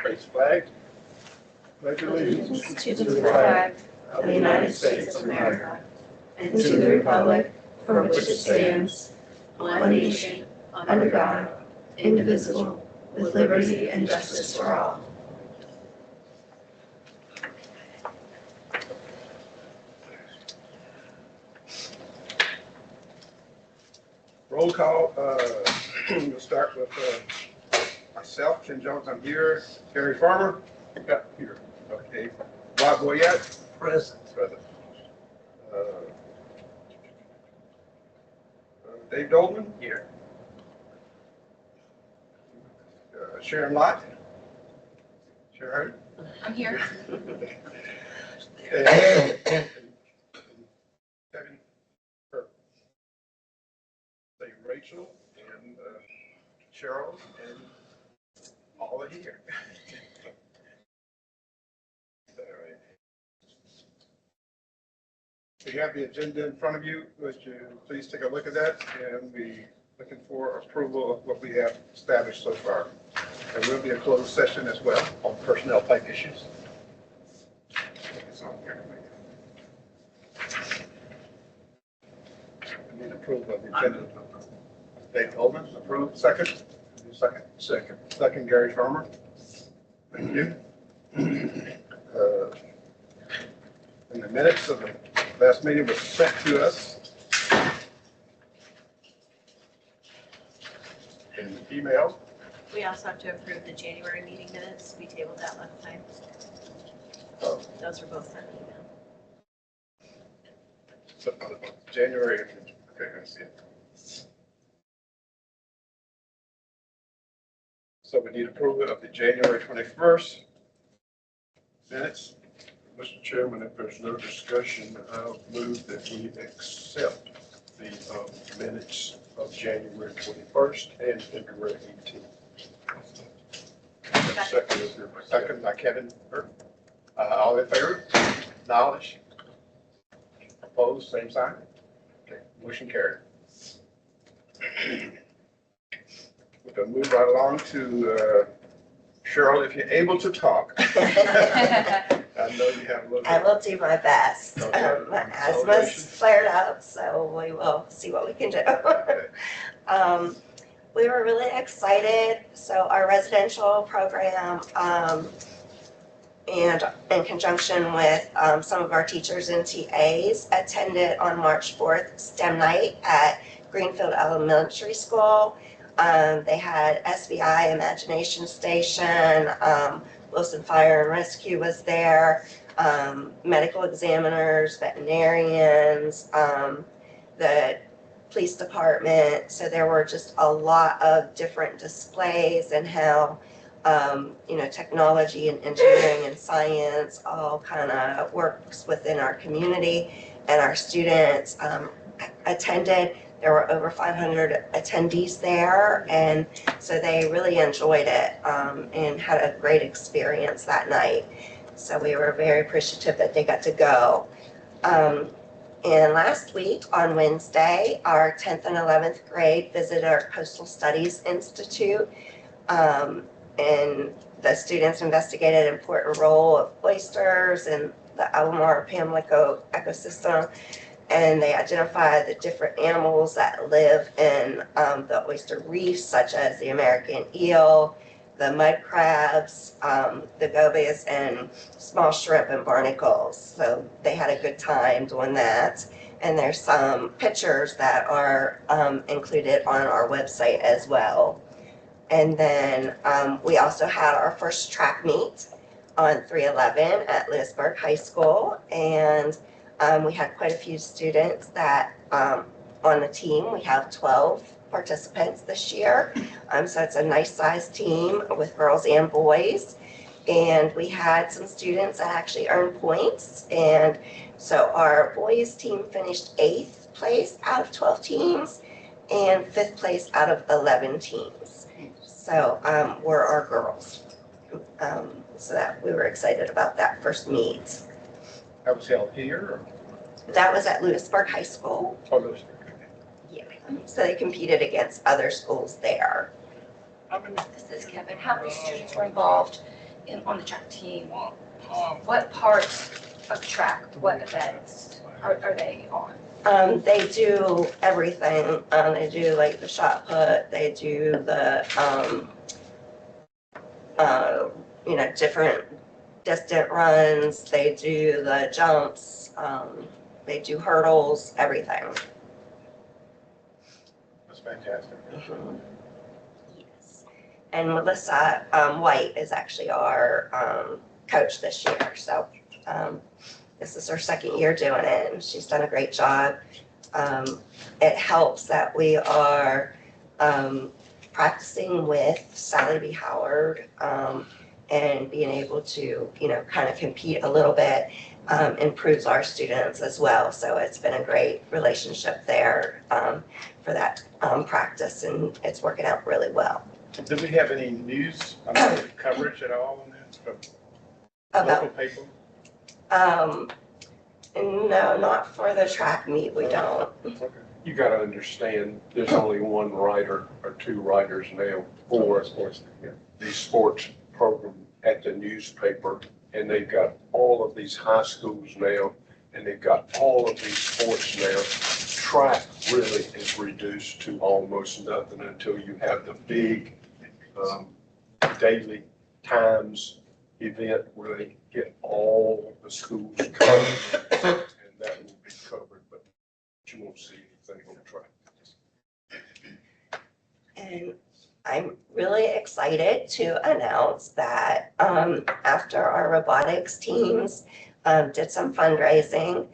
Raise flag. Pledge allegiance to the flag of the United States of America and to the republic for which it stands, one nation, under God, indivisible, with liberty and justice for all. Roll call. We'll start with myself, Ken Jones. I'm here. Gary Farmer. Got here. Okay. Bob Boyette. Present. Dave Dolman. Here. Sharon Lott. Sharon. I'm here. And Kevin. Rachel and Cheryl and all are here. All right. You have the agenda in front of you. Would you please take a look at that and be looking for approval of what we have established so far. There will be a closed session as well on personnel type issues. It's on here. I need approval of the agenda. Dave Coleman, approved. Second? Second, Gary Farmer. Thank you. And the minutes of the last meeting was sent to us in email. We also have to approve the January meeting minutes. We tabled that last time. Oh. Those were both sent email. So, January, okay, I see it. So we need approval of the January 21st minutes. Mr. Chairman, if there's no discussion, I'll move that we accept the minutes of January 21st and February 18th. Second by Kevin. All in favor? Acknowledge. Opposed, same sign. Okay, motion carried. We're going to move right along to Cheryl, if you're able to talk. I know you have a little bit. I will do my best. Okay. My asthma's flared up, so we will see what we can do. Okay. We were really excited. So our residential program, and in conjunction with some of our teachers and TAs, attended on March 4th STEM night at Greenfield Elementary School. They had SBI Imagination Station, Wilson Fire and Rescue was there, medical examiners, veterinarians, the police department. So there were just a lot of different displays and how, technology and engineering and science all kind of works within our community, and our students attended. There were over 500 attendees there, and so they really enjoyed it and had a great experience that night. So we were very appreciative that they got to go. And last week on Wednesday, our 10th and 11th grade visited our Coastal Studies Institute, and the students investigated an important role of oysters in the Alomar Pamlico ecosystem. And they identify the different animals that live in the oyster reefs, such as the American eel, the mud crabs, the gobies, and small shrimp and barnacles. So they had a good time doing that. And there's some pictures that are included on our website as well. And then we also had our first track meet on 3/11 at Lewisburg High School. And we had quite a few students that on the team. We have 12 participants this year. So it's a nice sized team with girls and boys. And we had some students that actually earned points. And so our boys team finished 8th place out of 12 teams and 5th place out of 11 teams. So were our girls. So that we were excited about that first meet. That was held here? That was at Lewisburg High School. Or Lewisburg? Yeah. So they competed against other schools there. This is Kevin. How many students were involved on the track team, what parts of track, what events are they on? They do everything. They do like the shot put, they do the, different distant runs, they do the jumps, they do hurdles, everything. That's fantastic. Yes. And Melissa White is actually our coach this year. So this is her second year doing it, and she's done a great job. It helps that we are practicing with Sally B. Howard and being able to, kind of compete a little bit improves our students as well. So it's been a great relationship there for that practice, and it's working out really well. Do we have any news, coverage at all on that from local About, paper? no, not for the track meet, we don't. Okay. You gotta understand, there's only one writer or two writers now for the sports program at the newspaper. And they've got all of these high schools now, and they've got all of these sports now. Track really is reduced to almost nothing until you have the big daily times event where they get all the schools covered, and that will be covered, but you won't see anything on track. And I'm really excited to announce that after our robotics teams did some fundraising,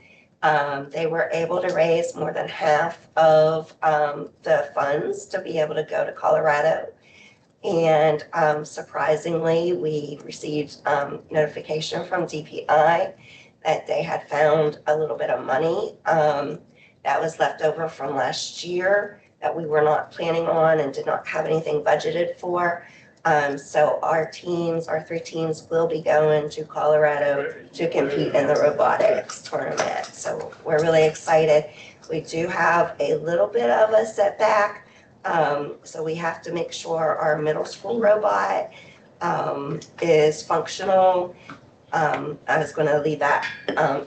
they were able to raise more than half of the funds to be able to go to Colorado. And surprisingly, we received notification from DPI that they had found a little bit of money that was left over from last year that we were not planning on and did not have anything budgeted for. So our three teams will be going to Colorado to compete in the robotics tournament. So we're really excited. We do have a little bit of a setback. So we have to make sure our middle school robot is functional. I was going to leave that.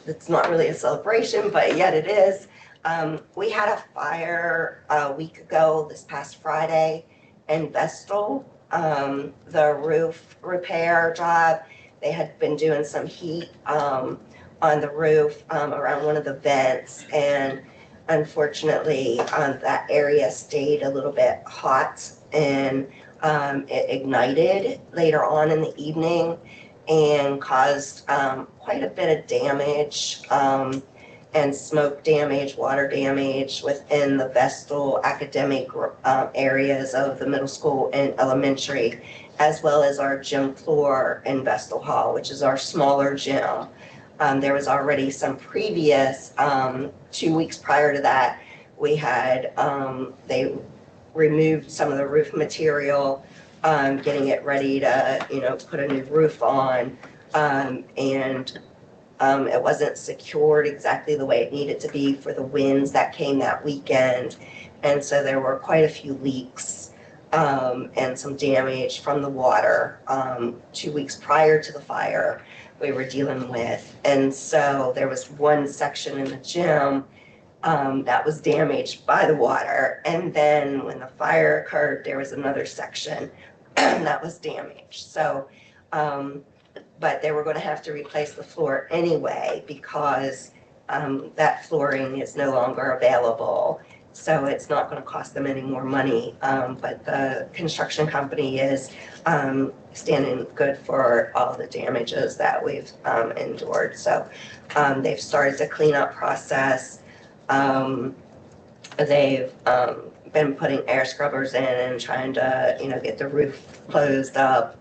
It's not really a celebration, but yet it is. We had a fire a week ago this past Friday in Vestal. The roof repair job, they had been doing some heat on the roof around one of the vents, and unfortunately that area stayed a little bit hot, and it ignited later on in the evening and caused quite a bit of damage and smoke damage, water damage within the Vestal academic areas of the middle school and elementary, as well as our gym floor in Vestal Hall, which is our smaller gym. There was already some previous, 2 weeks prior to that, we had, they removed some of the roof material, getting it ready to, put a new roof on. It wasn't secured exactly the way it needed to be for the winds that came that weekend. And so there were quite a few leaks and some damage from the water 2 weeks prior to the fire we were dealing with. And so there was one section in the gym that was damaged by the water. And then when the fire occurred, there was another section that was damaged. So, but they were going to have to replace the floor anyway because that flooring is no longer available. So it's not going to cost them any more money. But the construction company is standing good for all the damages that we've endured. So they've started the cleanup process. They've been putting air scrubbers in and trying to, get the roof closed up.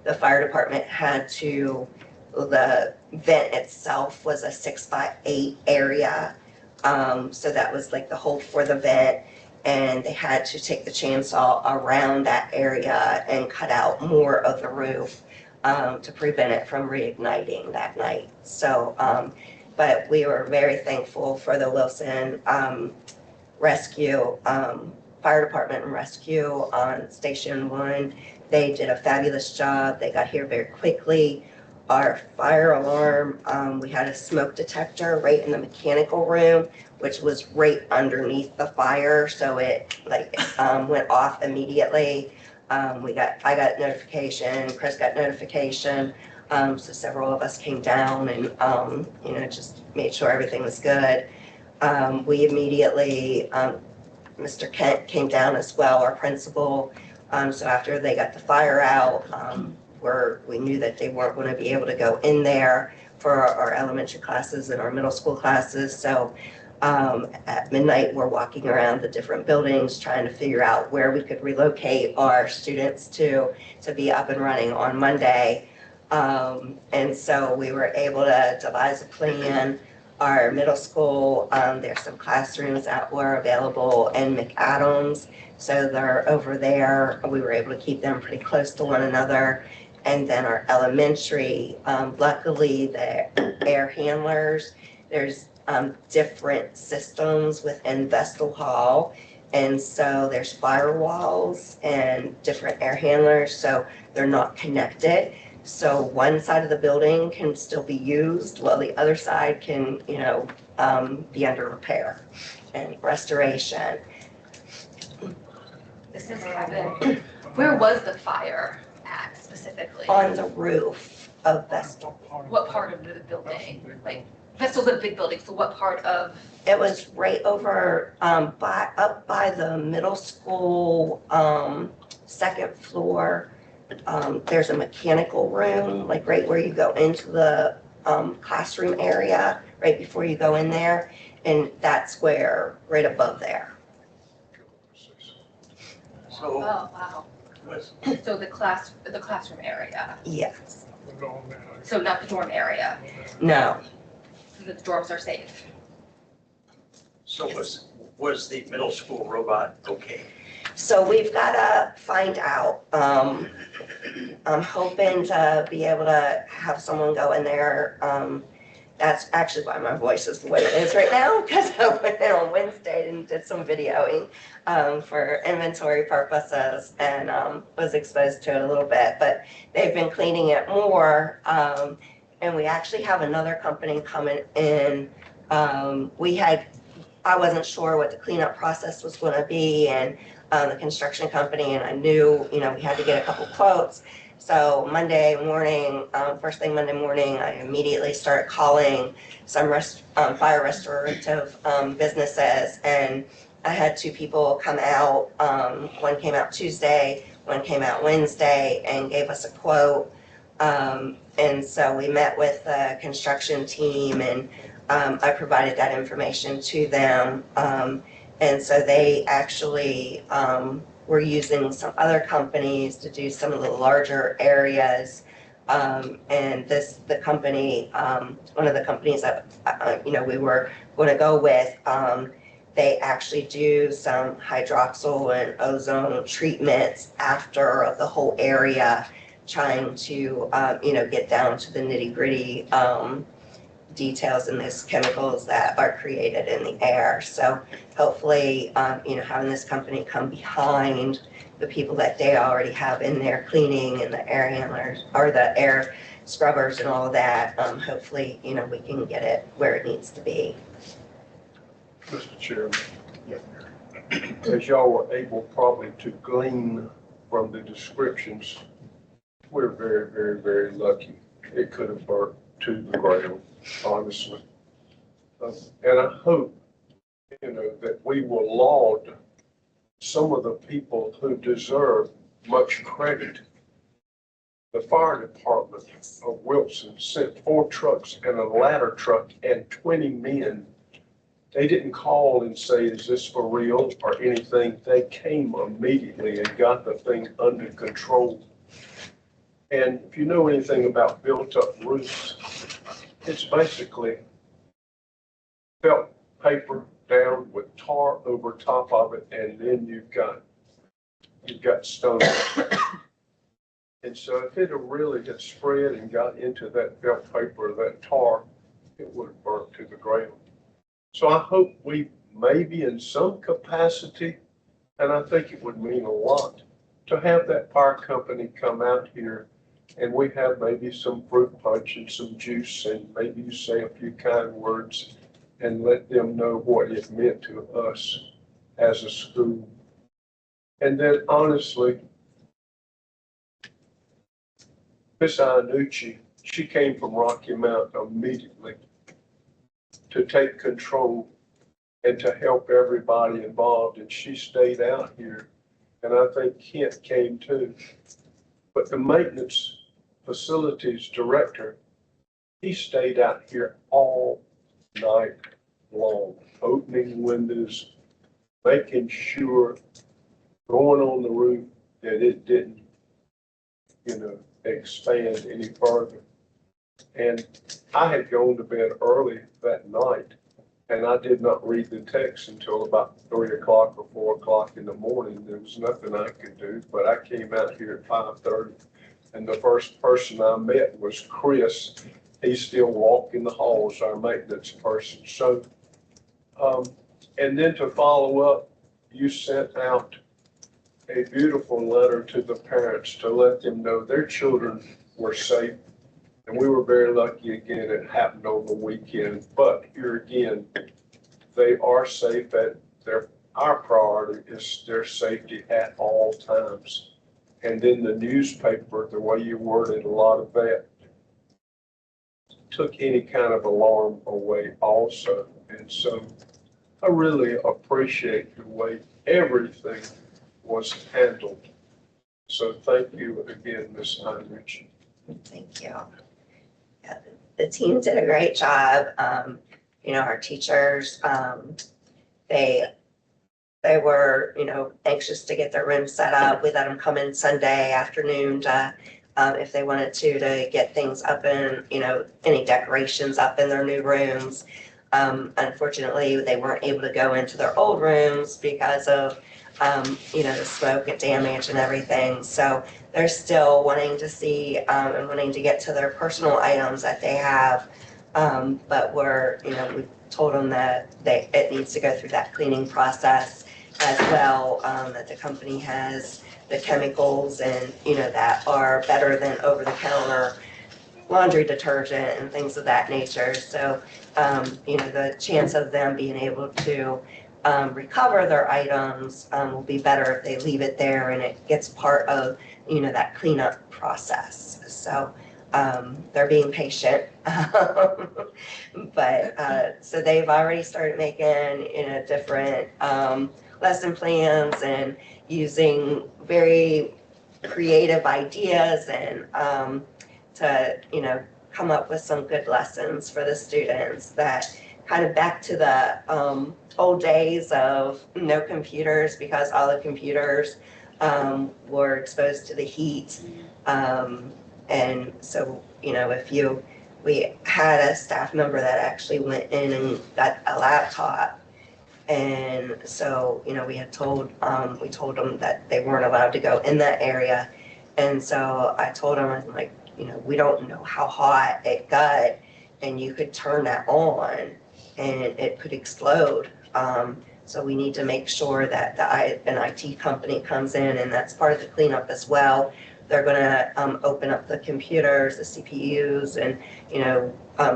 The fire department had to, the vent itself was a 6x8 area. So that was like the hole for the vent, and they had to take the chainsaw around that area and cut out more of the roof to prevent it from reigniting that night. So, but we were very thankful for the Wilson rescue, fire department and rescue on Station 1. They did a fabulous job. They got here very quickly. Our fire alarm, we had a smoke detector right in the mechanical room, which was right underneath the fire, so it went off immediately. I got notification, Chris got notification, so several of us came down and, just made sure everything was good. We immediately, Mr. Kent came down as well, our principal. So after they got the fire out, we knew that they weren't going to be able to go in there for our elementary classes and our middle school classes. So at midnight, we're walking around the different buildings trying to figure out where we could relocate our students to be up and running on Monday. And so we were able to devise a plan. Our middle school, there's some classrooms that were available in McAdams. So they're over there. We were able to keep them pretty close to one another. And then our elementary, luckily the air handlers, there's different systems within Vestal Hall. And so there's firewalls and different air handlers, so they're not connected. So one side of the building can still be used while the other side can, be under repair and restoration. This is Kevin. Where was the fire at specifically? On the roof of Vestal. What part of the building? Like, Vestal's a big building, so what part of? It was right over, up by the middle school, second floor. There's a mechanical room, like right where you go into the, classroom area, right before you go in there. And that's where, right above there. Oh, wow. So the classroom area, Yes. so not the dorm area, No. so the dorms are safe. So was the middle school robot okay? So we've got to find out. I'm hoping to be able to have someone go in there. That's actually why my voice is the way it is right now, because I went in on Wednesday and did some videoing for inventory purposes and was exposed to it a little bit. But they've been cleaning it more. And we actually have another company coming in. I wasn't sure what the cleanup process was going to be, and the construction company, and I knew, we had to get a couple quotes. So Monday morning, first thing Monday morning, I immediately started calling some fire restorative businesses, and I had two people come out. One came out Tuesday, one came out Wednesday, and gave us a quote. And so we met with the construction team, and I provided that information to them. And so they actually were using some other companies to do some of the larger areas. And the company, one of the companies that, we were going to go with, they actually do some hydroxyl and ozone treatments after the whole area, trying to, get down to the nitty gritty details in these chemicals that are created in the air. So hopefully, having this company come behind the people that they already have in there cleaning and the air handlers or the air scrubbers and all of that, hopefully, we can get it where it needs to be. Mr. Chairman, as y'all were able probably to glean from the descriptions, we're very, very, very lucky. It could have burnt to the ground, honestly. And I hope, that we will laud some of the people who deserve much credit. The fire department of Wilson sent 4 trucks and a ladder truck and 20 men. They didn't call and say, is this for real or anything? They came immediately and got the thing under control. And if you know anything about built-up roofs, it's basically felt paper down with tar over top of it, and then you've got stone. And so if it really had spread and got into that felt paper, that tar, it would have burnt to the ground. So I hope we maybe in some capacity, and I think it would mean a lot to have that fire company come out here and we have maybe some fruit punch and some juice and maybe you say a few kind words and let them know what it meant to us as a school. And then honestly, Miss Iannucci, she came from Rocky Mount immediately to take control and to help everybody involved. And she stayed out here. And I think Kent came too. But the maintenance facilities director, he stayed out here all night long, opening windows, making sure, going on the roof that it didn't, expand any further. And I had gone to bed early that night and I did not read the text until about 3 o'clock or 4 o'clock in the morning. There was nothing I could do, but I came out here at 5:30 and the first person I met was Chris. He's still walking the halls, our maintenance person. So, and then to follow up, you sent out a beautiful letter to the parents to let them know their children were safe. And we were very lucky again, it happened over the weekend. But here again, they are safe our priority is their safety at all times. And then the newspaper, the way you worded a lot of that, took any kind of alarm away also. And so I really appreciate the way everything was handled. So thank you again, Ms. Heinrich. Thank you. Yeah, the team did a great job. Our teachers, they were, anxious to get their rooms set up. We let them come in Sunday afternoon to, if they wanted to get things up and, any decorations up in their new rooms. Unfortunately, they weren't able to go into their old rooms because of, the smoke and damage and everything. So they're still wanting to see and wanting to get to their personal items that they have. But we've told them that it needs to go through that cleaning process as well, that the company has the chemicals and, that are better than over-the-counter laundry detergent and things of that nature. So, the chance of them being able to recover their items will be better if they leave it there and it gets part of, that cleanup process. So they're being patient. But so they've already started making, different lesson plans and using very creative ideas and to, come up with some good lessons for the students that kind of back to the old days of no computers because all the computers were exposed to the heat. And so, we had a staff member that actually went in and got a laptop. And so, we had we told them that they weren't allowed to go in that area. And so I told them, I'm like, we don't know how hot it got and you could turn that on and it could explode. So we need to make sure that an IT company comes in and that's part of the cleanup as well. They're gonna open up the computers, the CPUs and,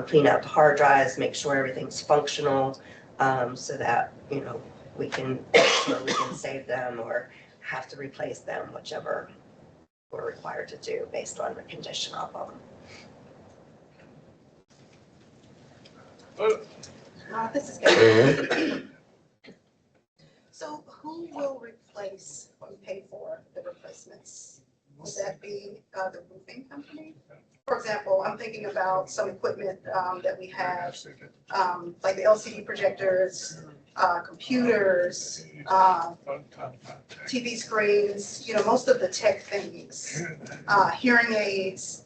clean out the hard drives, make sure everything's functional so that, we can save them or have to replace them, whichever we're required to do based on the condition of them. This is good. So who will replace or pay for the replacements? Will that be the roofing company? For example, I'm thinking about some equipment that we have, like the LCD projectors, computers, TV screens, most of the tech things, hearing aids,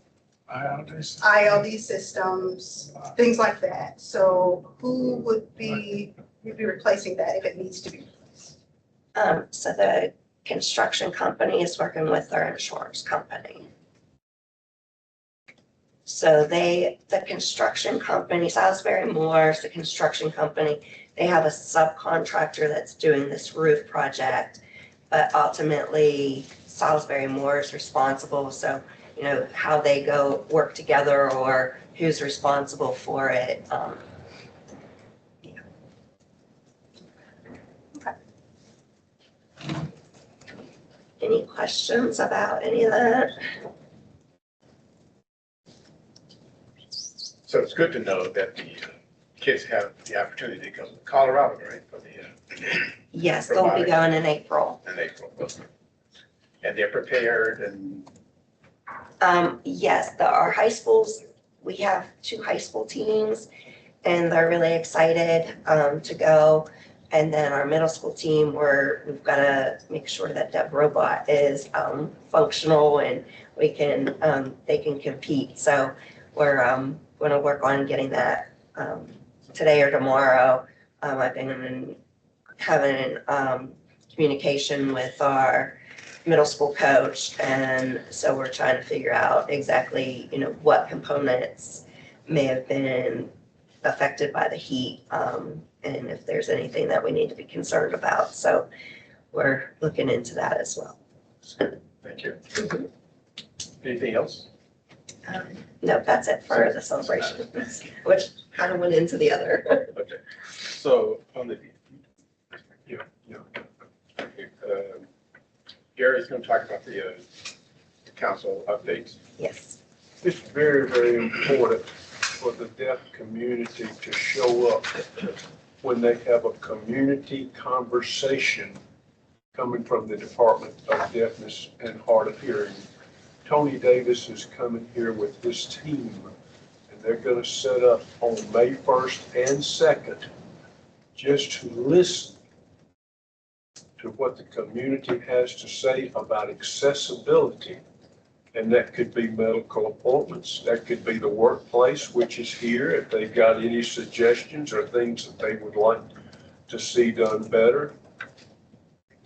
ILD systems, things like that. So who would be replacing that if it needs to be replaced? So the construction company is working with their insurance company. So the construction company, Salisbury Moore's, the construction company, they have a subcontractor that's doing this roof project, but ultimately Salisbury Moore is responsible, so, you know, how they go work together or who's responsible for it. Yeah. Okay. Any questions about any of that? So it's good to know that the kids have the opportunity to go to Colorado, right, for the, Yes, they'll be Robotics. going in April. in April. And they're prepared and, Yes, our high schools, we have 2 high school teams and they're really excited to go. And then our middle school team, we've got to make sure that that robot is functional and we can, they can compete. So we're going to work on getting that today or tomorrow. I've been having communication with our middle school coach, and so we're trying to figure out exactly, you know, what components may have been affected by the heat, and if there's anything that we need to be concerned about. So we're looking into that as well. thank you. Anything else? No, that's it for the celebration, which kind of went into the other. Okay, so on the, Gary's going to talk about the council updates. Yes. It's very, very important for the deaf community to show up when they have a community conversation coming from the Department of Deafness and Hard of Hearing. Tony Davis is coming here with his team, and they're going to set up on May 1st and 2nd just to listen to what the community has to say about accessibility. And that could be medical appointments, that could be the workplace, which is here, if they've got any suggestions or things that they would like to see done better.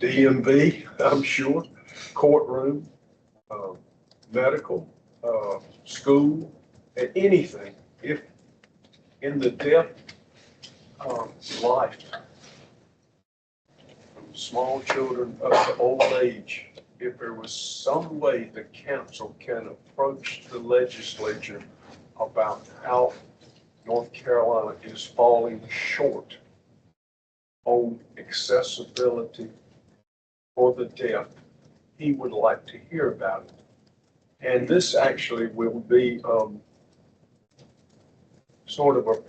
DMV, I'm sure, courtroom, medical, school, and anything. If in the deaf life, from small children up to old age, if there was some way the council can approach the legislature about how North Carolina is falling short on accessibility for the deaf, he would like to hear about it. And this actually will be sort of a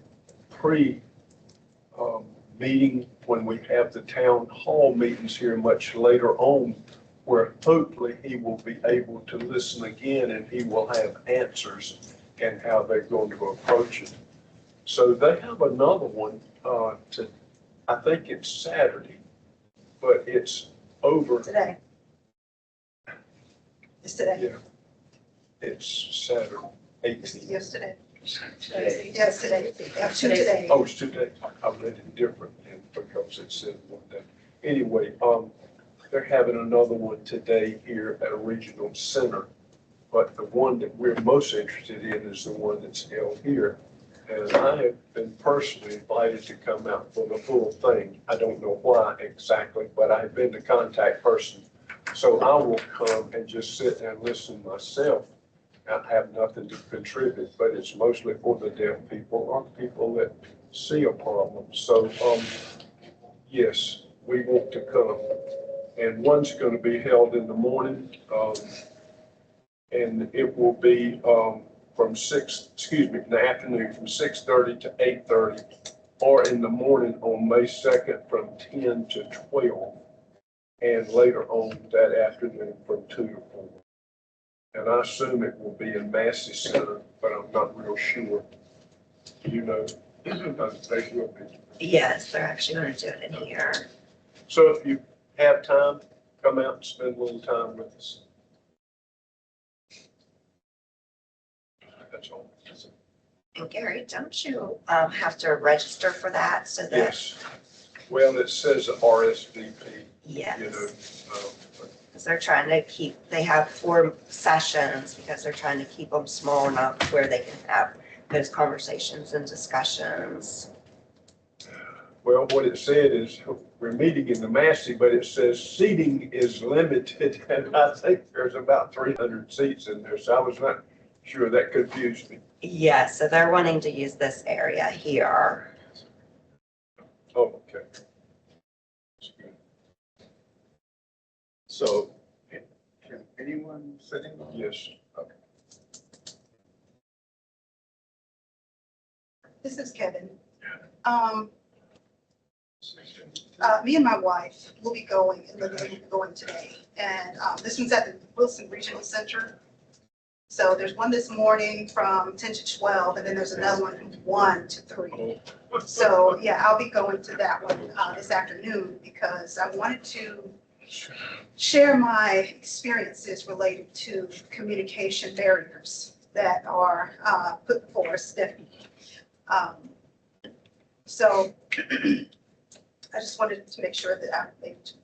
meeting when we have the town hall meetings here much later on, where hopefully he will be able to listen again and he will have answers and how they're going to approach it. So they have another one I think it's Saturday, but it's over. Today. It's today. Yeah, it's Saturday, 18th. Yesterday. Today. Yesterday. Today. Oh, it's today. I read it different and because it said one day. Anyway, they're having another one today here at a regional center. But the one that we're most interested in is the one that's held here. And I have been personally invited to come out for the full thing. I don't know why exactly, but I've been the contact person. So I will come and just sit and listen myself. I have nothing to contribute, but it's mostly for the deaf people or people that see a problem. So, yes, we want to come. And one's going to be held in the morning, and it will be in the afternoon from 6:30 to 8:30, or in the morning on May 2nd from 10 to 12, and later on that afternoon from 2 to 4. And I assume it will be in Massey Center, but I'm not real sure. You know, they will be. Yes, they're actually going to do it in here. So if you have time, come out and spend a little time with us. That's all. And Gary, don't you have to register for that so that? Yes. Well, it says RSVP, Yes. you know. Because they're trying to they have 4 sessions because they're trying to keep them small enough where they can have those conversations and discussions. Well, what it said is, we're meeting in the Massey, but it says seating is limited, and I think there's about 300 seats in there, so I was not sure. That confused me. Yeah, so they're wanting to use this area here. Oh, okay. So can anyone sitting? Yes. This is Kevin. Me and my wife will be going, and Lydia will be going today. And this one's at the Wilson Regional Center. So there's one this morning from 10 to 12, and then there's another one from 1 to 3. So yeah, I'll be going to that one this afternoon because I wanted to share my experiences related to communication barriers that are put before us. So I just wanted to make sure that I'm able to.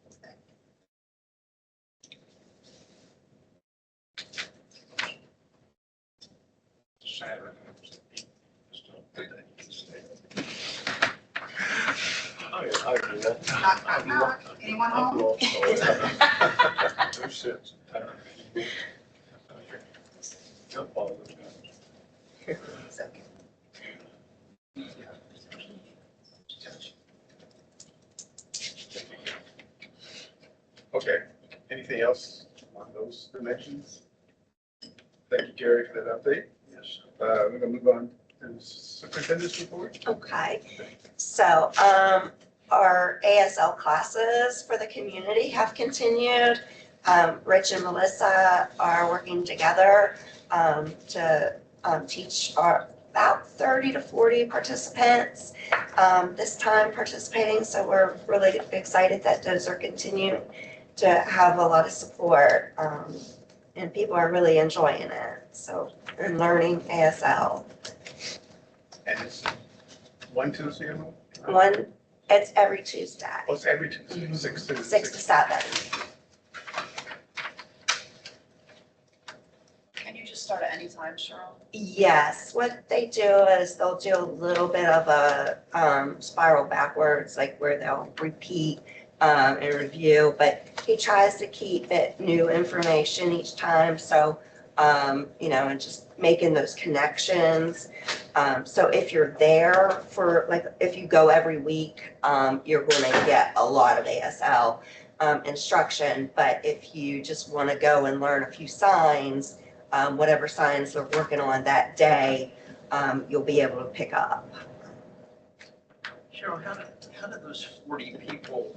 I do that. Knock, knock, knock. Anyone home? No sense. Jump all those guys. So, Okay, anything else on those dimensions? Thank you, Jerry, for that update. Yes. We're gonna move on to superintendent's report. Okay, so our ASL classes for the community have continued. Rich and Melissa are working together to teach our about 30 to 40 participants this time participating. So we're really excited that those are continuing to have a lot of support, and people are really enjoying it. So, and learning ASL. And it's one Tuesday a month? It's every Tuesday, Oh, it's every Tuesday, 6 to 6 to 7. Can you just start at any time, Cheryl? Yes, what they do is they'll do a little bit of a spiral backwards, like where they'll repeat and review, but he tries to keep it new information each time. So, and just making those connections. So if you're there for, like, if you go every week, you're going to get a lot of ASL instruction. But if you just want to go and learn a few signs, whatever signs they're working on that day, you'll be able to pick up. Cheryl, how did those 40 people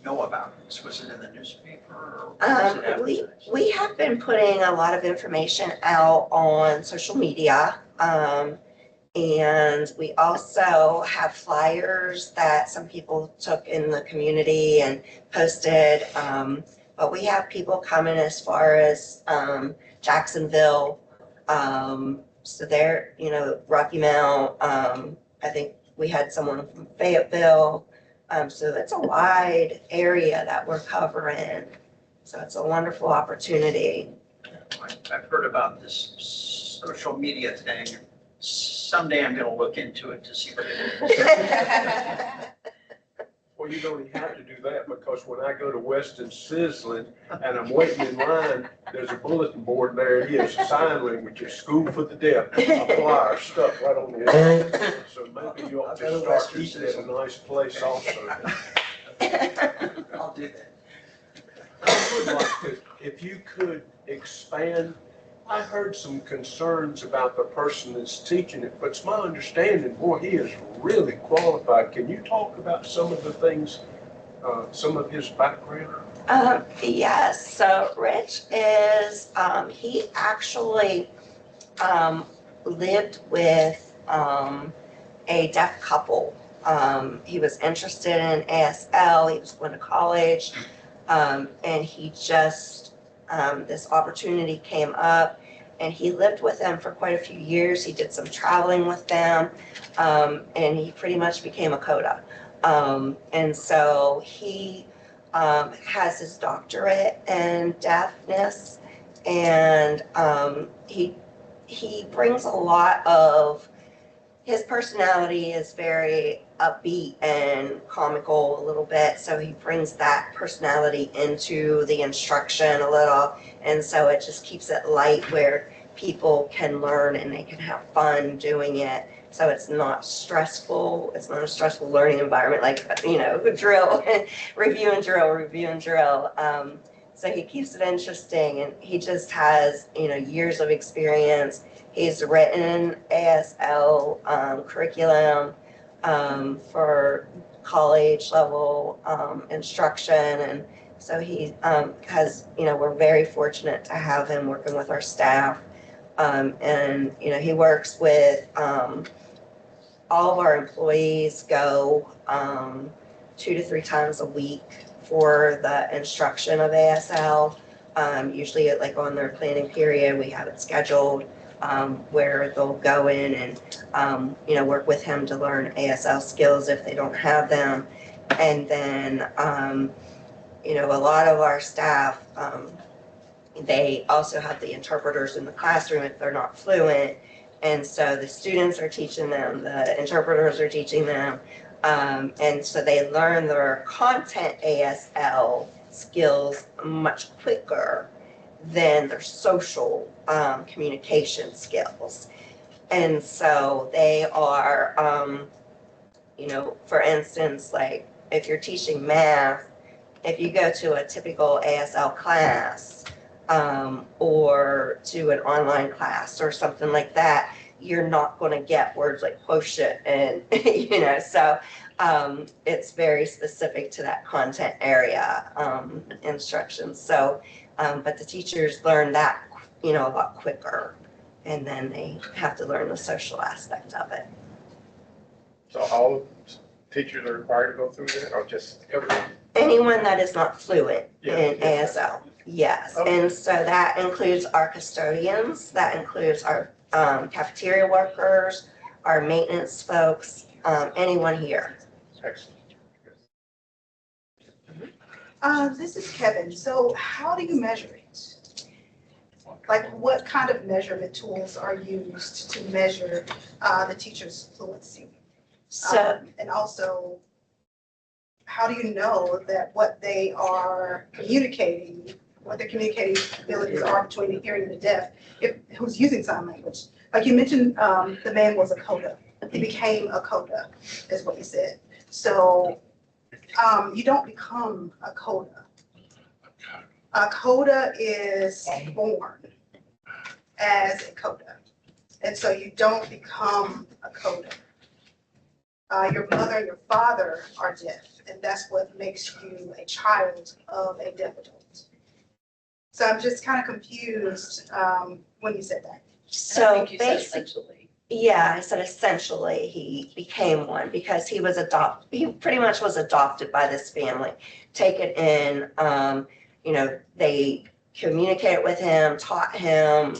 know about this? Was it in the newspaper or was it advertised? We have been putting a lot of information out on social media. And we also have flyers that some people took in the community and posted. But we have people coming as far as Jacksonville. So they're, Rocky Mount. I think we had someone from Fayetteville. So it's a wide area that we're covering. So it's a wonderful opportunity. I've heard about this social media thing. Someday I'm going to look into it to see what it is. Well, you don't even have to do that, because when I go to Weston Sizzling and I'm waiting in line, there's a bulletin board there. It is sign language, school for the deaf, a flyer stuck right on the end. So maybe you ought to start eating at a nice place also. I'll do that. I would like to, if you could expand, I heard some concerns about the person that's teaching it, but it's my understanding, boy, he is really qualified. Can you talk about some of the things, some of his background? Yes, so Rich is, he actually lived with a deaf couple. He was interested in ASL, he was going to college, and he just, this opportunity came up, and he lived with them for quite a few years. He did some traveling with them, and he pretty much became a CODA. And so he has his doctorate in deafness, and he brings a lot of, his personality is very upbeat and comical a little bit. So he brings that personality into the instruction a little. And so it just keeps it light where people can learn and they can have fun doing it. So it's not stressful. It's not a stressful learning environment like, drill, review and drill, review and drill. So he keeps it interesting, and he just has, years of experience. He's written ASL curriculum for college level instruction. And so he has, we're very fortunate to have him working with our staff. And he works with all of our employees go 2 to 3 times a week for the instruction of ASL. Usually on their planning period, we have it scheduled where they'll go in and, work with him to learn ASL skills if they don't have them. And then, a lot of our staff, they also have the interpreters in the classroom if they're not fluent. And so the students are teaching them, the interpreters are teaching them. And so they learn their content ASL skills much quicker than their social communication skills. And so they are, for instance, like if you're teaching math, if you go to a typical ASL class or to an online class or something like that, you're not going to get words like quotient and, so it's very specific to that content area instructions. So, but the teachers learn that, a lot quicker, and then they have to learn the social aspect of it. So all teachers are required to go through that, or just everyone? Anyone that is not fluent Yeah, in yeah. ASL, yes. Okay. And so that includes our custodians, that includes our cafeteria workers, our maintenance folks, anyone here. Excellent. This is Kevin. So how do you measure it? Like, what kind of measurement tools are used to measure the teacher's fluency? So, And also, how do you know that what they are communicating, what their communicating abilities are between the hearing and the deaf, who's using sign language? Like you mentioned, the man was a coda. He became a coda, is what you said. So you don't become a coda. A coda is born as a coda. And so you don't become a coda. Your mother and your father are deaf, and that's what makes you a child of a deaf adult. So I'm just kind of confused when you said that. so basically, yeah, I said essentially he became one because he was adopted. He pretty much was adopted by this family, taken in. They communicated with him, taught him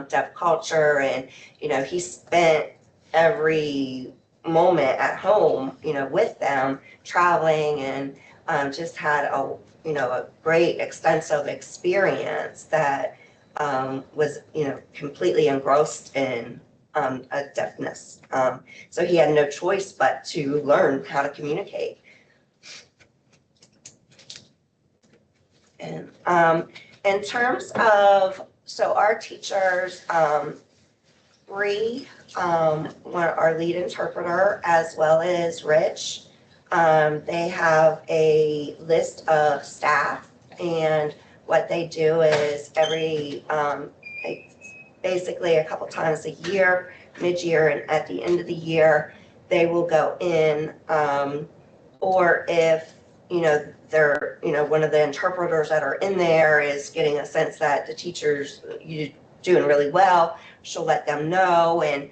deaf culture, and he spent every moment at home, with them, traveling, and just had a great extensive experience that was completely engrossed in a deafness. So he had no choice but to learn how to communicate. And in terms of, so our teachers, Bree, our lead interpreter, as well as Rich, they have a list of staff, and what they do is basically a couple times a year, mid-year and at the end of the year, they will go in, or if, they're, one of the interpreters that are in there is getting a sense that the teacher's doing really well, she'll let them know, and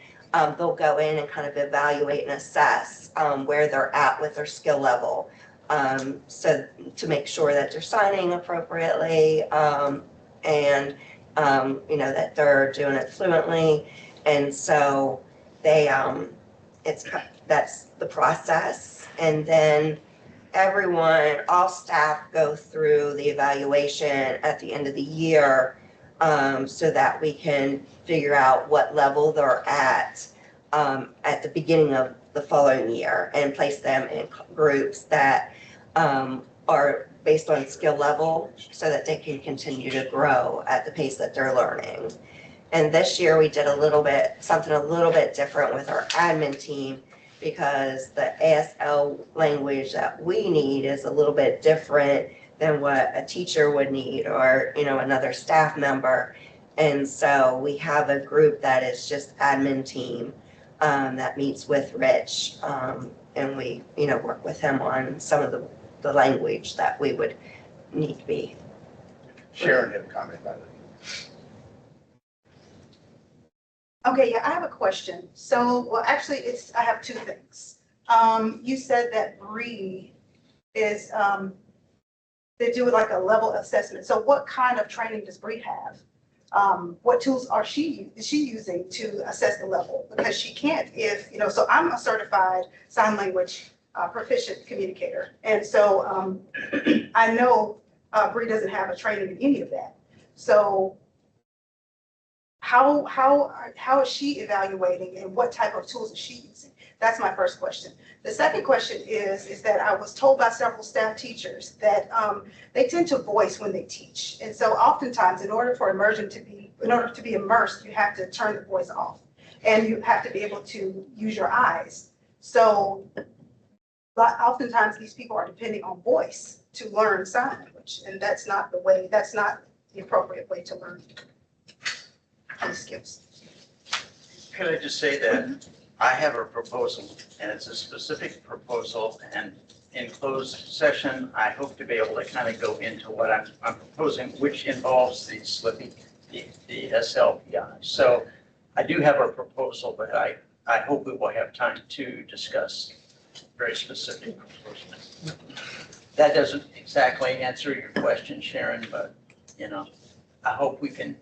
they'll go in and kind of evaluate and assess where they're at with their skill level. So to make sure that they're signing appropriately, and that they're doing it fluently. And so they, that's the process. And then all staff go through the evaluation at the end of the year, so that we can figure out what level they're at the beginning of the following year and place them in groups that are based on skill level so that they can continue to grow at the pace that they're learning. And this year we did something a little bit different with our admin team because the ASL language that we need is a little bit different than what a teacher would need or, another staff member. And so we have a group that is just admin team that meets with Rich. And we, work with him on some of the language that we would need to be. Sharon had a comment about it. Okay, yeah, I have a question. So, well, actually, I have two things. You said that Bree is, they do like a level assessment. So what kind of training does Bree have? What tools is she using to assess the level? Because she can't so I'm a certified sign language proficient communicator. And so I know Bree doesn't have a training in any of that. So how is she evaluating and what type of tools is she using? That's my first question. The second question is that I was told by several staff teachers that they tend to voice when they teach. And so oftentimes in order to be immersed, you have to turn the voice off and you have to be able to use your eyes. So but oftentimes these people are depending on voice to learn sign language. And that's not the appropriate way to learn these skills. Could I just say that I have a proposal, and it's a specific proposal, and in closed session, I hope to be able to kind of go into what I'm proposing, which involves the SLPI. So I do have a proposal, but I hope we will have time to discuss very specific proposals. That doesn't exactly answer your question, Sharon, but, I hope we can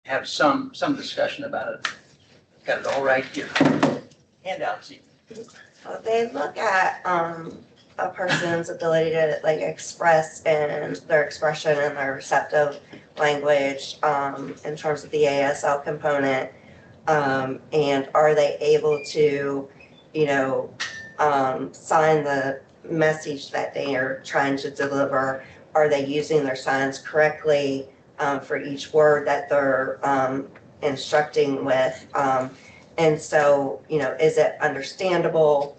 have some discussion about it. Got it all right here. Handouts even. Well, they look at a person's ability to express and their expression and their receptive language in terms of the ASL component, and are they able to, sign the message that they are trying to deliver? Are they using their signs correctly for each word that they're instructing with? And so, is it understandable?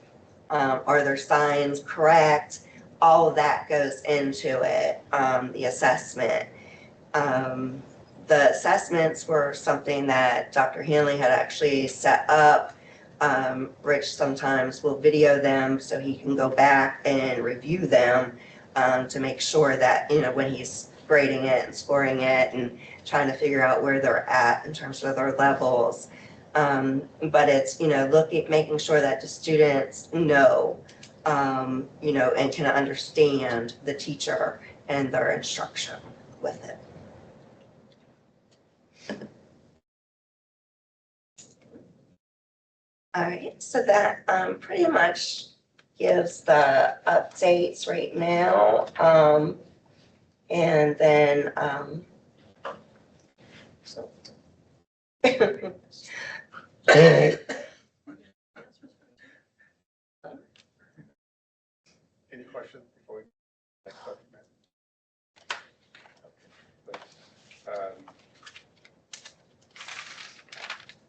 Are their signs correct? All of that goes into it, the assessment. The assessments were something that Dr. Hanley had actually set up. Rich sometimes will video them so he can go back and review them to make sure that, when he's grading it and scoring it and trying to figure out where they're at in terms of their levels. But it's, making sure that the students know, and can understand the teacher and their instruction with it. All right, so that pretty much gives the updates right now. And then, Any questions before we next subject matter?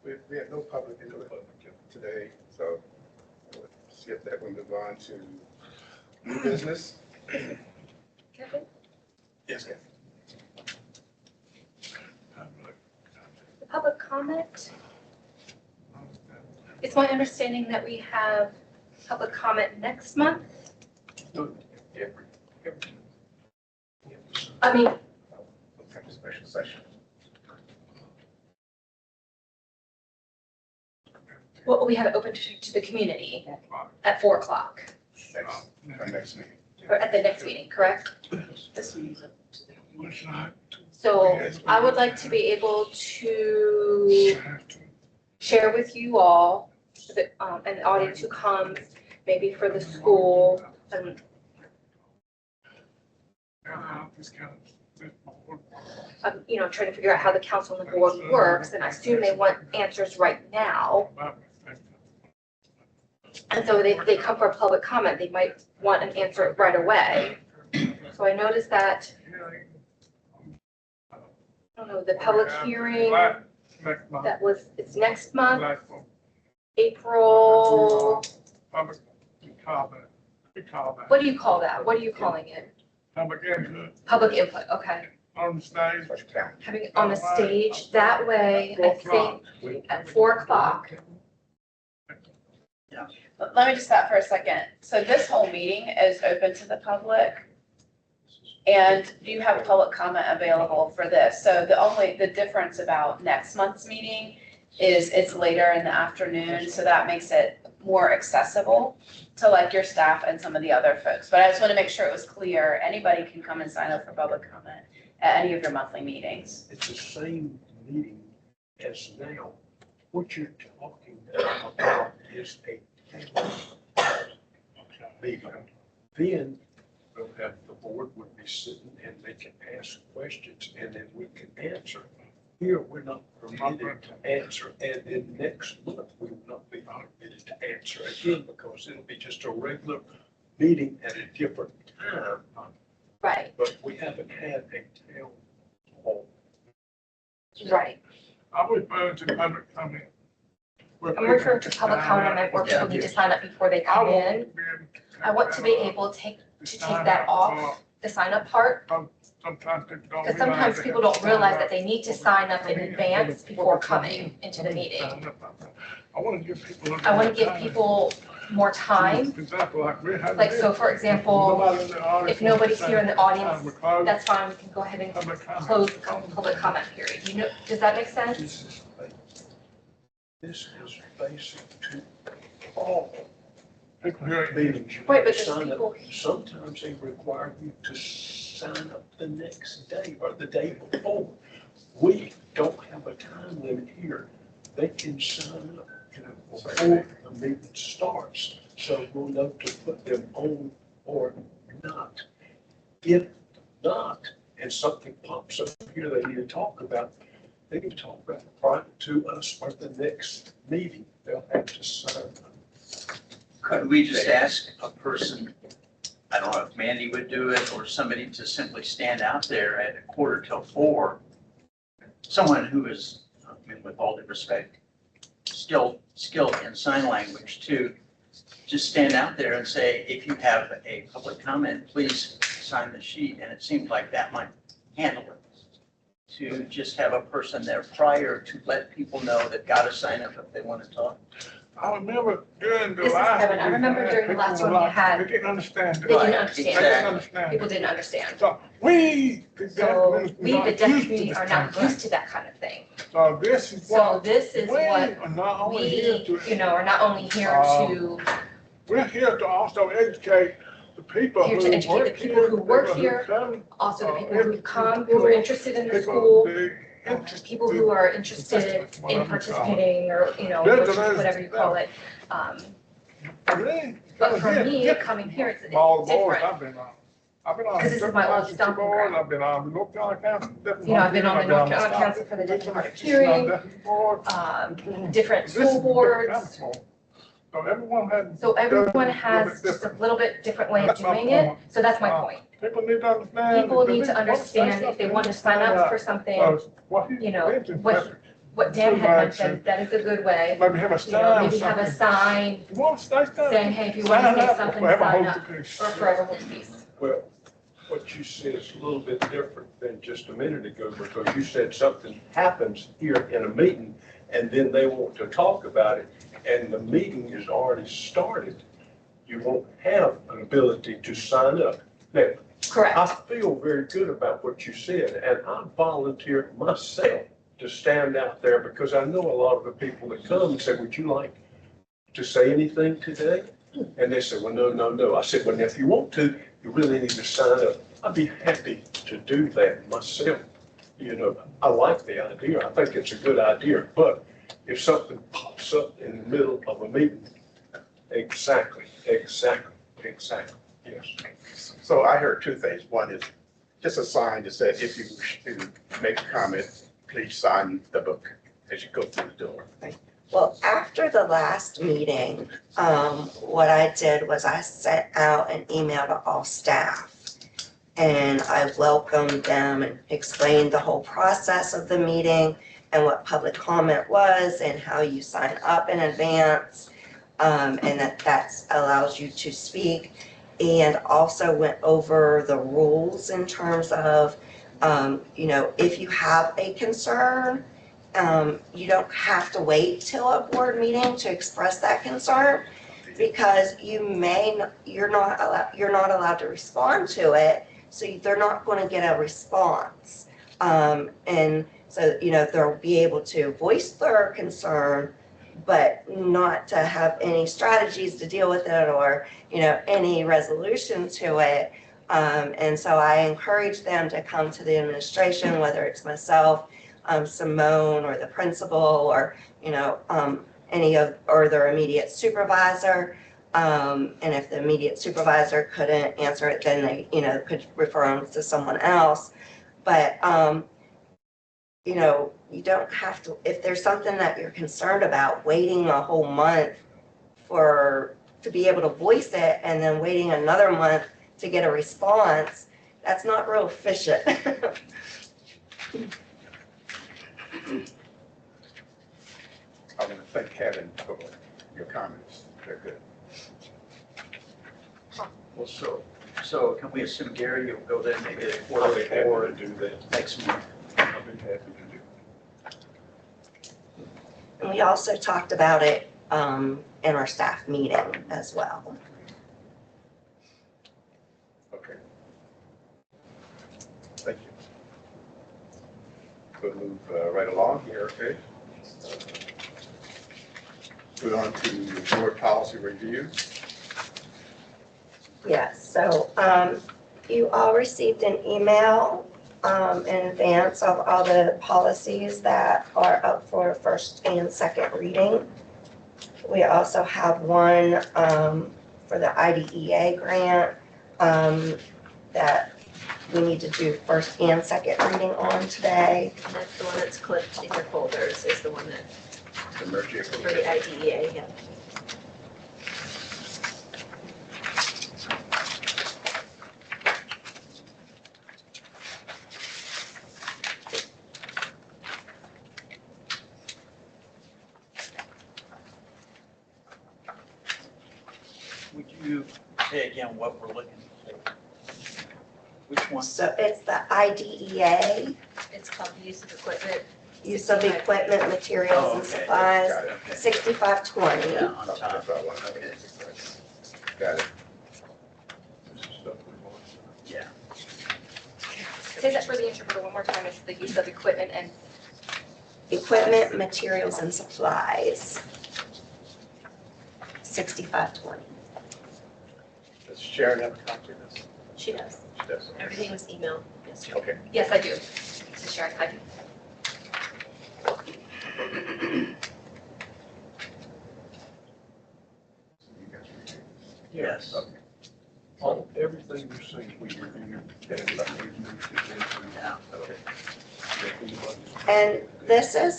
Okay. We have no public input today, so we'll skip that one, move on to new business. Kevin, Yes, Kevin. the public comment. It's my understanding that we have public comment next month. I mean, Some kind of special session. well, we have it open to the community at 4 o'clock, Our next meeting. or at the next meeting, correct? So I would like to be able to share with you all, an audience who comes, maybe for the school, and I'm trying to figure out how the council and the board works, and I assume they want answers right now. And so they come for a public comment, they might want an answer right away. So I noticed that, I don't know, the public hearing, that was, it's next month, April, what do you call that? What are you calling it? Public input, okay. On the stage. Having it on the stage, that way, I think at 4 o'clock. Let me just stop for a second. So this whole meeting is open to the public. And do you have public comment available for this? So the difference about next month's meeting is it's later in the afternoon, so that makes it more accessible to like your staff and some of the other folks. But I just want to make sure it was clear, anybody can come and sign up for public comment at any of your monthly meetings. It's the same meeting as now. What you're talking about is a meeting. Then we'll have, the board would be sitting and they can ask questions and then we can answer. Here, we're not permitted to answer, and then next month, we will not be permitted to answer again because it'll be just a regular meeting at a different time. Right, But we haven't had a town hall. right. I'm referring to public comment. I'm referring to public comment where people need to sign up before they come in. I want to be able to take that off, the sign up part, Sometimes people don't. because sometimes people don't realize that they need to sign up in advance before coming into the meeting. I want to give people. I want to give people more time. For example, like we're having. Like, so for example, Nobody in the audience if nobody's here in the audience, we're closed. that's fine, we can go ahead and close the public comment period. You know, does that make sense? This is basic to all People here. meetings. Right, but there's Sign up. people- Sometimes they require you to sign up the next day or the day before. We don't have a time limit here. They can sign up, before the meeting starts, so we'll know to put them on or not. If not, and something pops up here they need to talk about, they can talk about it prior to us or the next meeting. They'll have to sign up. Could we just ask a person, I don't know if Mandy would do it, or somebody to simply stand out there at 4:45, someone who is, I mean, with all due respect, skilled in sign language, to just stand out there and say, if you have a public comment, please sign the sheet, and it seems like that might handle it. To just have a person there prior to let people know they've got to sign up if they want to talk. I remember during the This is last. Kevin. I remember during the last one we had- They didn't understand. They didn't Right, understand. They didn't understand. People didn't understand. So we, the deaf So community, we, not the deaf used to community, this are kind of not thing. used to that kind of thing. So this is So what. this is we what are not only here we, to. you know, are not only here to, We're here to also educate the people Here who to educate the work people here. who work people here, come, also the people who come, who are interested in the people, school, the people who are interested in participating, or, you know, whatever you call it. Really? But for Here, me, here. coming here, it's All the boards different. I've been on. I've been on. Because this is my old different stomping boards. ground. I've been on North Carolina Council. different You know, I've been on the North I've been Carolina on Council for the Deaf and Hard of I've Hearing, been on different boards. different This is school different boards. council. So everyone has. So everyone does has a little bit just a different. little bit different way of That's my doing it, point. so that's my point. People need to understand. People if they need to want say understand if they want to sign something, up for something, what he you know, mentioned, what Dan had mentioned, that is a good way. maybe have a You know, sign or maybe have a something. sign You want to say something? saying, hey, if you want to say something, Forever sign hold up, the peace. or forever hold peace. Well, what you said is a little bit different than just a minute ago, because you said something happens here in a meeting, and then they want to talk about it, and the meeting is already started. You won't have an ability to sign up. Now, Correct. I feel very good about what you said, and I volunteered myself to stand out there, because I know a lot of the people that come and say, would you like to say anything today? And they said, well, no. I said, well, if you want to, you really need to sign up. I'd be happy to do that myself. You know, I like the idea. I think it's a good idea. But if something pops up in the middle of a meeting, exactly, yes. So I heard two things. One is just a sign that said, if you wish to make a comment, please sign the book as you go through the door. Well, after the last meeting, what I did was I sent out an email to all staff. And I welcomed them and explained the whole process of the meeting and what public comment was and how you sign up in advance. And that allows you to speak. And also went over the rules in terms of, if you have a concern, you don't have to wait till a board meeting to express that concern, because you're not allowed to respond to it, so they're not going to get a response. And so, they'll be able to voice their concern, but not to have any strategies to deal with it or, any resolution to it. And so I encourage them to come to the administration, whether it's myself, Simone, or the principal, or, or their immediate supervisor. And if the immediate supervisor couldn't answer it, then they, could refer them to someone else. But, you don't have to, if there's something that you're concerned about, waiting a whole month to be able to voice it and then waiting another month to get a response, that's not real efficient. I want to thank Kevin for your comments. They're good. Well, so can we assume, Gary, you'll go there maybe at I'll be happy quarter to do that. next month? I'll be happy to do And we also talked about it in our staff meeting as well. Okay. Thank you. We'll move right along here, okay? We're on to board policy review. Yes, so you all received an email in advance of all the policies that are up for first and second reading. We also have one for the IDEA grant that we need to do first and second reading on today. And that's the one that's clipped in your folders, is the one that, The merger for the IDEA, yeah. Would you say again what we're looking for? Which one? So it's the IDEA, It's called use of equipment. use of equipment, materials, and Oh, okay. supplies, Got it. Okay. 6520. Yeah, on That's top. what I want. Okay. Got it. this is stuff we want. Yeah. Say that for the interpreter one more time, it's the use of equipment and Equipment, materials, and supplies, 6520. Does Sharon have a copy of this? She does. She does. Everything was emailed yesterday. Okay. yes, I do. This is Sharon, I do. You guys review. Yes. Okay. All, everything you're saying, we reviewed, and we've moved it into. Yeah. Okay. And this is,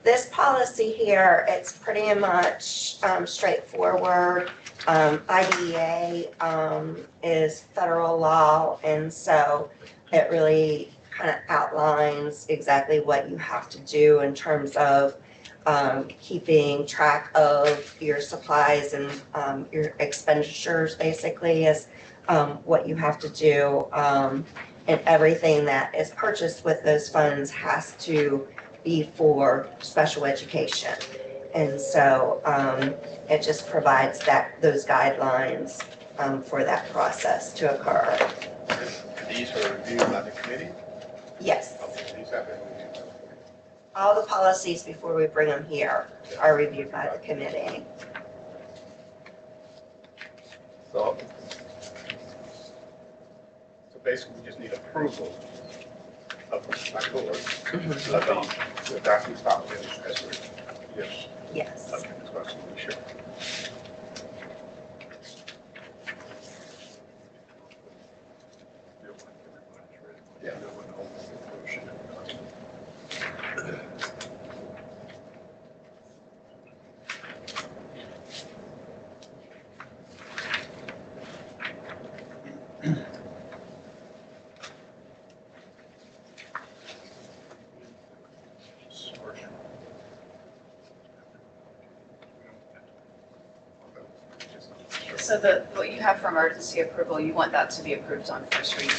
this policy here, it's pretty much straightforward. IDEA is federal law, and so it really kind of outlines exactly what you have to do in terms of keeping track of your supplies and your expenditures, basically, is what you have to do. And everything that is purchased with those funds has to be for special education. And so it just provides those guidelines for that process to occur. These were reviewed by the committee? Yes, Okay, these have been reviewed by the committee. all the policies before we bring them here are reviewed by the committee. So basically, we just need approval of my board, of the documents filed as written. Yes. Yes. Okay, that's what I was making sure. Yeah. So what you have for emergency approval, you want that to be approved on first reading?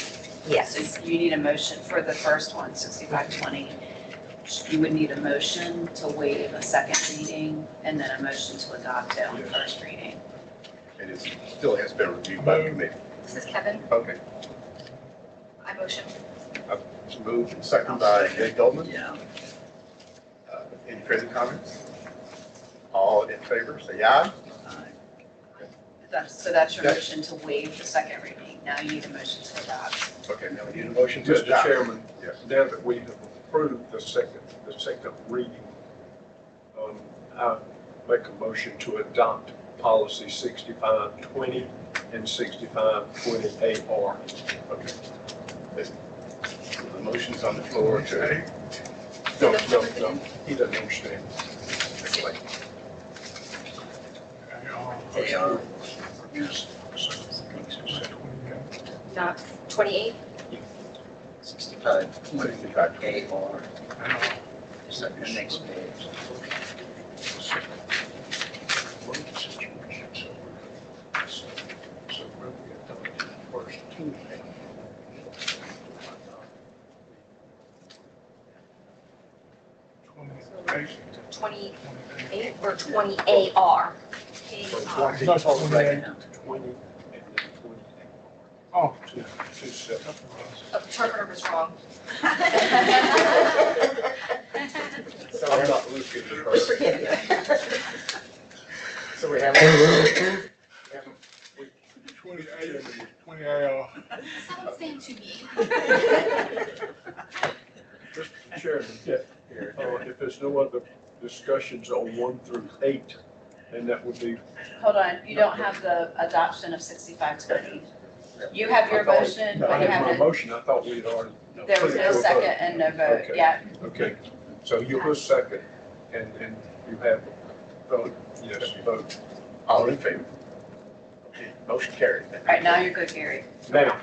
Yes. So you need a motion for the first one, 6520. You would need a motion to waive a second reading and then a motion to adopt it on first reading. And it still has been reviewed by the committee. This is Kevin. Okay. I motion. It's moved and seconded by Jay Goldman. Yeah. Any further comments? All in favor, say aye. So that's your Yes. motion to waive the second reading. Now you need a motion to adopt. Okay, now we need a motion to Mr. adopt. Chairman, Yes. now that we have approved the second reading, I make a motion to adopt policy 6520 and 6520AR. Okay. The motion's on the floor to. No, he doesn't understand. AR. Not 28. 65, 25, AR. Is that the next page? So where we adopted the first two. 28 or 20 AR. So AR. 20, That's total right 28. now, 20 and then 20. Oh. Two separate. Oh, interpreter was wrong. I'm not looking at her. Forgive you. So we have. 28, 28, Someone stand to me. Mr. Chairman, if there's no other discussions on 1 through 8, then that would be. Hold on, you don't have the adoption of 6520. You have your I thought- motion, I but you had my have motion, I thought we had already. there was put it no to a vote. second and no vote Okay. yet. Okay, so you put second, and you have vote, yes, vote. All in favor? Okay, motion carried. All right, now you're good, Gary. Now,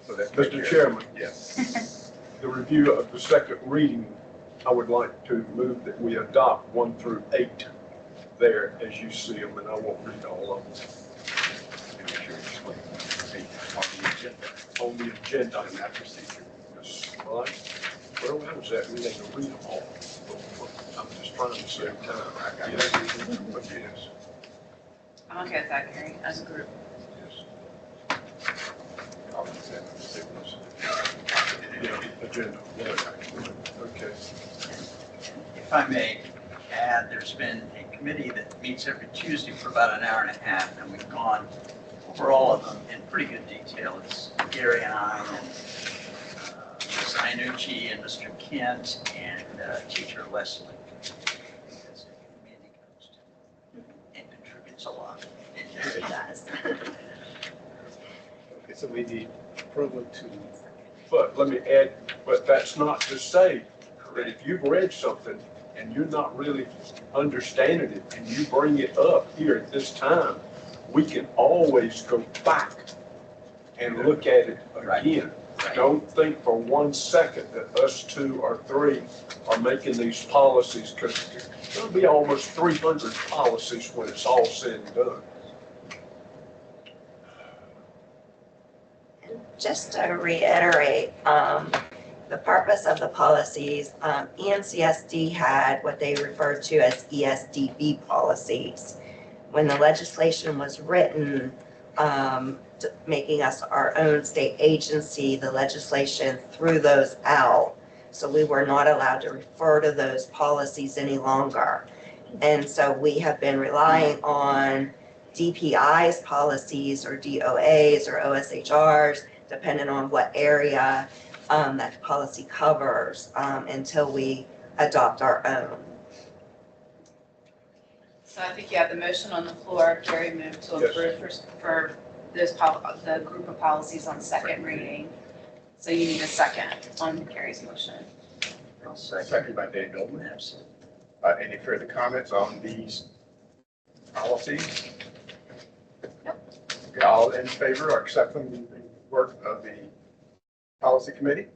So that's. Mr. Chairman, Yes. the review of the second reading, I would like to move that we adopt 1 through 8 there as you see them, and I won't read all of them Make sure you explain. On the agenda, on the agenda. on that procedure. Yes, well, where was that? We need to read them all. I'm just trying to save time. I got Yes, it. But yes, I'm okay with that, Gary, as a group. yes. all in favor, Yeah, agenda. Okay. If I may add, there's been a committee that meets every Tuesday for about an hour and a half, and we've gone over all of them in pretty good detail. It's Gary and I, and Ms. Iannucci, and Mr. Kent, and Teacher Leslie. That's a committee comes to and contributes a lot. It does. Okay, so we need approval to. But let me add, but that's not to say that if you've read something and you're not really understanding it and you bring it up here at this time, we can always go back and look at it again. Right. Don't think for 1 second that us 2 or 3 are making these policies, because there'll be almost 300 policies when it's all said and done. Just to reiterate, the purpose of the policies, ENCSD had what they referred to as ESDB policies. When the legislation was written, making us our own state agency, the legislation threw those out. So we were not allowed to refer to those policies any longer. And so we have been relying on DPI's policies or DOAs or OSHRs, depending on what area that policy covers, until we adopt our own. So I think you have the motion on the floor. Gary moved to Yes. approve for the group of policies on second reading. So you need a second on Gary's motion. I'll second. Second by Dave Goldman. Absolutely. Any further comments on these policies? Okay, all in favor of accepting the work of the policy committee?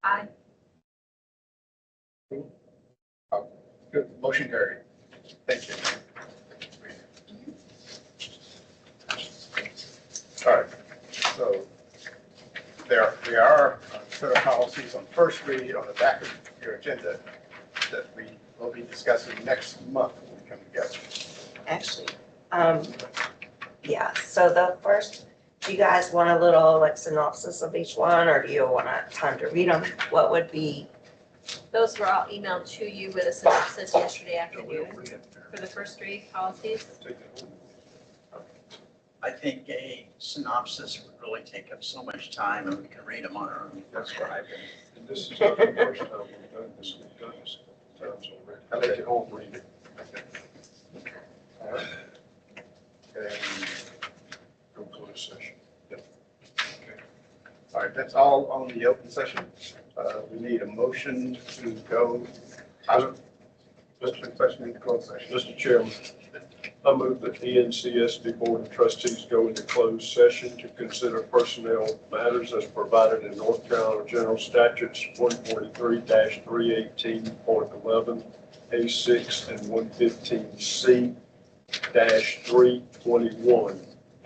Aye. Good, motion carried. Thank you. So there are a set of policies on first read on the back of your agenda that we will be discussing next month when we come together. Actually, yeah, so the first, do you guys want a little like synopsis of each one, or do you want time to read them? What would be, Those were all emailed to you with a synopsis yesterday afternoon for the first read policies. I think a synopsis would really take up so much time and we can read them on our own. That's right. And this is not the first time we've done this. We've done this a couple times already. I let you home read it. All right. And, Go close session. all right, that's all on the open session. We need a motion to go out of open session into closed session. Mr. Chairman, I move that the NCSD Board of Trustees go into closed session to consider personnel matters as provided in North Carolina General Statutes 143-318.11, A6 and 115C-321,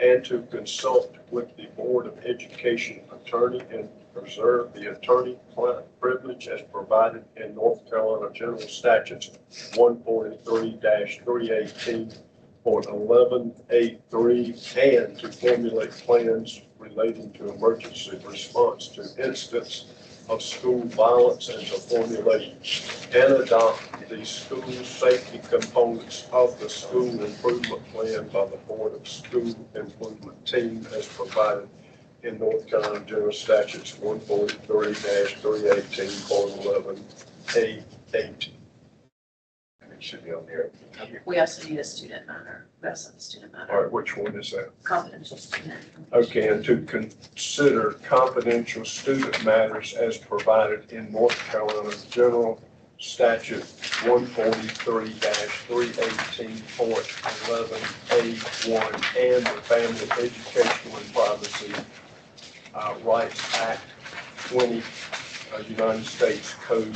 and to consult with the Board of Education attorney and preserve the attorney-client privilege as provided in North Carolina General Statutes 143-318.11A3, and to formulate plans relating to emergency response to incidents of school violence, and to formulate and adopt the school safety components of the school improvement plan by the Board of School Improvement Team as provided in North Carolina General Statutes 143-318.11A8. It should be on there. We also need a student matter. We also have a student All matter, right, which one is that? confidential student. Okay, and to consider confidential student matters as provided in North Carolina General Statute 143-318.11A1 and the Family Educational and Privacy Rights Act 20, United States Code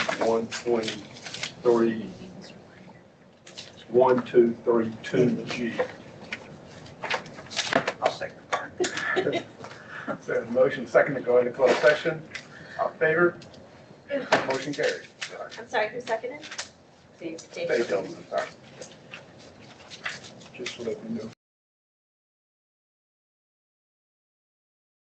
1232G. I'll second that. So motion second to go into closed session. All in favor? Motion carried. I'm sorry, who seconded? Dave Dillon, sorry. Just let me know.